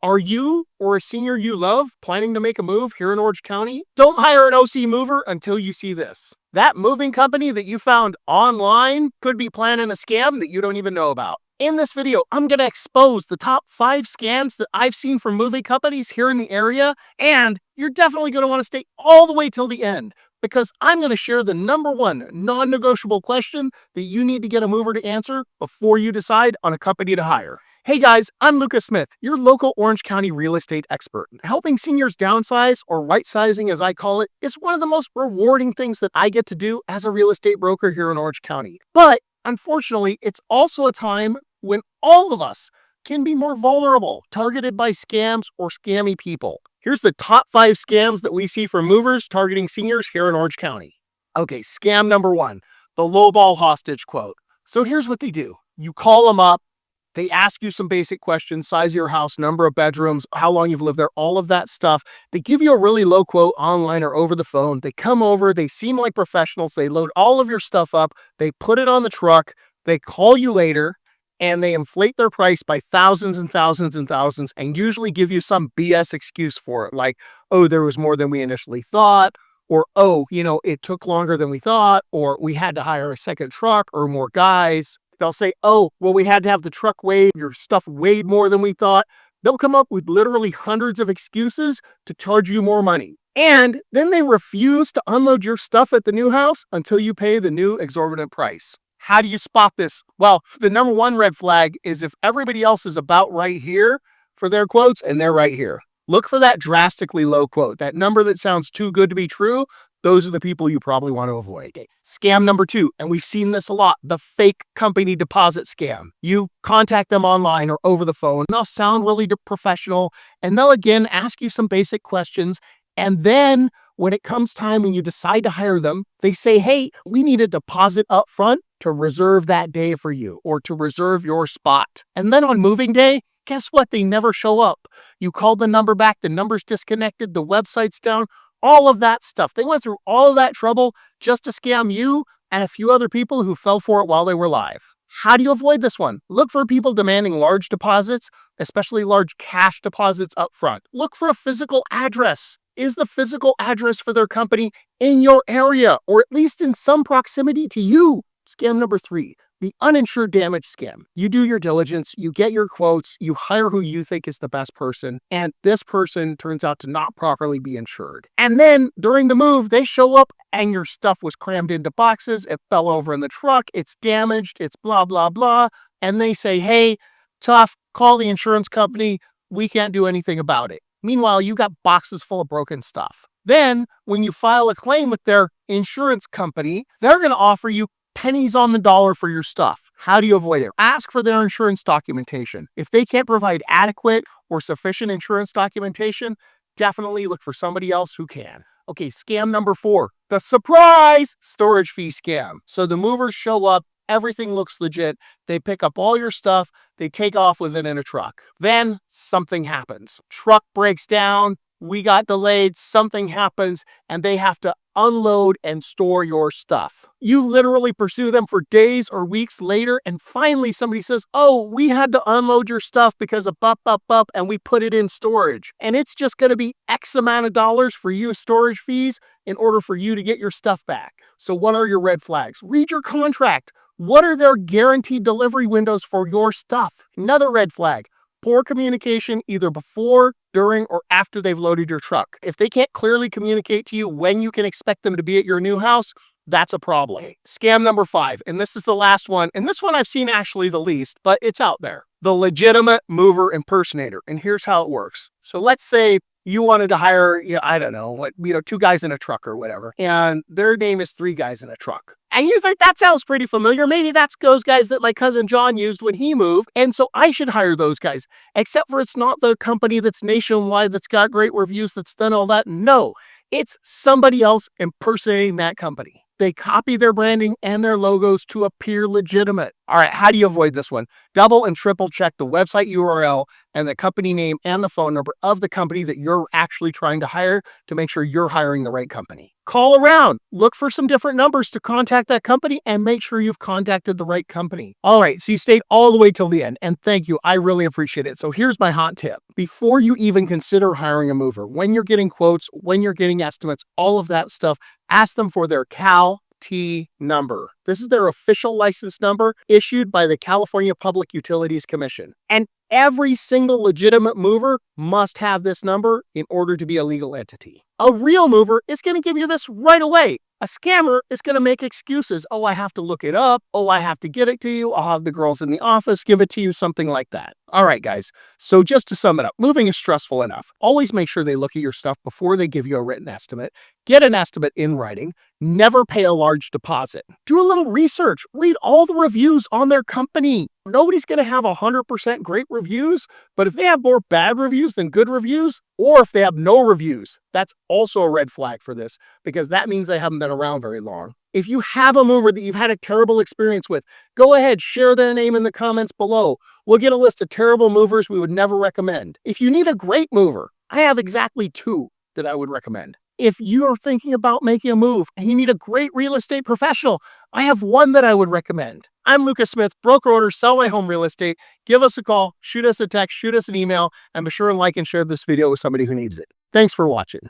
Are you or a senior you love planning to make a move here in Orange County? Don't hire an OC mover until you see this. That moving company that you found online could be planning a scam that you don't even know about. In this video, I'm going to expose the top 5 scams that I've seen from moving companies here in the area, and you're definitely going to want to stay all the way till the end because I'm going to share the #1 non-negotiable question that you need to get a mover to answer before you decide on a company to hire. Hey guys, I'm Lucas Smith, your local Orange County real estate expert. Helping seniors downsize, or right-sizing as I call it, is one of the most rewarding things that I get to do as a real estate broker here in Orange County. But unfortunately, it's also a time when all of us can be more vulnerable, targeted by scams or scammy people. Here's the top 5 scams that we see from movers targeting seniors here in Orange County. Okay, scam number 1, the lowball hostage quote. So here's what they do. You call them up, they ask you some basic questions, size of your house, number of bedrooms, how long you've lived there, all of that stuff. They give you a really low quote online or over the phone. They come over, they seem like professionals. They load all of your stuff up. They put it on the truck. They call you later and they inflate their price by thousands and thousands and thousands and usually give you some BS excuse for it. Like, oh, there was more than we initially thought. Or, oh, it took longer than we thought. Or we had to hire a second truck or more guys. They'll say, oh, well, we had to have the truck weighed. Your stuff weighed more than we thought. They'll come up with literally hundreds of excuses to charge you more money. And then they refuse to unload your stuff at the new house until you pay the new exorbitant price. How do you spot this? Well, the #1 red flag is if everybody else is about right here for their quotes and they're right here. Look for that drastically low quote, that number that sounds too good to be true. Those are the people you probably want to avoid. Scam number 2, and we've seen this a lot, the fake company deposit scam. You contact them online or over the phone. They'll sound really professional, and they'll again ask you some basic questions. And then when it comes time and you decide to hire them, they say, hey, we need a deposit up front to reserve that day for you or to reserve your spot. And then on moving day, guess what? They never show up. You call the number back, the number's disconnected, the website's down, all of that stuff. They went through all of that trouble just to scam you and a few other people who fell for it while they were live. How do you avoid this one? Look for people demanding large deposits, especially large cash deposits up front. Look for a physical address. Is the physical address for their company in your area or at least in some proximity to you? Scam number 3, the uninsured damage scam. You do your diligence, you get your quotes, you hire who you think is the best person, and this person turns out to not properly be insured. And then during the move, they show up and your stuff was crammed into boxes, it fell over in the truck, it's damaged, it's blah, blah, blah. And they say, hey, tough, call the insurance company, we can't do anything about it. Meanwhile, you got boxes full of broken stuff. Then when you file a claim with their insurance company, they're going to offer you pennies on the dollar for your stuff. How do you avoid it? Ask for their insurance documentation. If they can't provide adequate or sufficient insurance documentation, definitely look for somebody else who can. Okay, scam number 4, the surprise storage fee scam. So the movers show up, everything looks legit. They pick up all your stuff, they take off with it in a truck. Then something happens. Truck breaks down, we got delayed, something happens, and they have to unload and store your stuff. You literally pursue them for days or weeks later, and finally somebody says, oh, we had to unload your stuff because of and we put it in storage. And it's just going to be X amount of dollars for you storage fees in order for you to get your stuff back. So what are your red flags? Read your contract. What are their guaranteed delivery windows for your stuff? Another red flag. Poor communication either before, during, or after they've loaded your truck. If they can't clearly communicate to you when you can expect them to be at your new house, that's a problem. Scam number 5, and this is the last one, and this one I've seen actually the least, but it's out there. The legitimate mover impersonator, and here's how it works. So let's say you wanted to hire, 2 guys in a truck or whatever, and their name is 3 guys in a truck. And you think that sounds pretty familiar. Maybe that's those guys that my cousin John used when he moved. And so I should hire those guys, except for it's not the company that's nationwide, that's got great reviews, that's done all that. No, it's somebody else impersonating that company. They copy their branding and their logos to appear legitimate. All right, how do you avoid this one? Double and triple check the website URL and the company name and the phone number of the company that you're actually trying to hire to make sure you're hiring the right company. Call around, look for some different numbers to contact that company, and make sure you've contacted the right company. All right, so you stayed all the way till the end, and thank you. I really appreciate it. So here's my hot tip. Before you even consider hiring a mover, when you're getting quotes, when you're getting estimates, all of that stuff, ask them for their T number. This is their official license number issued by the California Public Utilities Commission. And every single legitimate mover must have this number in order to be a legal entity. A real mover is going to give you this right away. A scammer is going to make excuses. Oh, I have to look it up. Oh, I have to get it to you. I'll have the girls in the office give it to you, something like that. All right, guys. So just to sum it up, moving is stressful enough. Always make sure they look at your stuff before they give you a written estimate. Get an estimate in writing. Never pay a large deposit. Do a little research. Read all the reviews on their company. Nobody's going to have 100% great reviews, but if they have more bad reviews than good reviews, or if they have no reviews, that's also a red flag for this, because that means they haven't been around very long. If you have a mover that you've had a terrible experience with, go ahead, share their name in the comments below. We'll get a list of terrible movers we would never recommend. If you need a great mover, I have exactly 2 that I would recommend. If you are thinking about making a move and you need a great real estate professional, I have 1 that I would recommend. I'm Lucas Smith, broker owner, Sell My Home Real Estate. Give us a call, shoot us a text, shoot us an email, and be sure to like and share this video with somebody who needs it. Thanks for watching.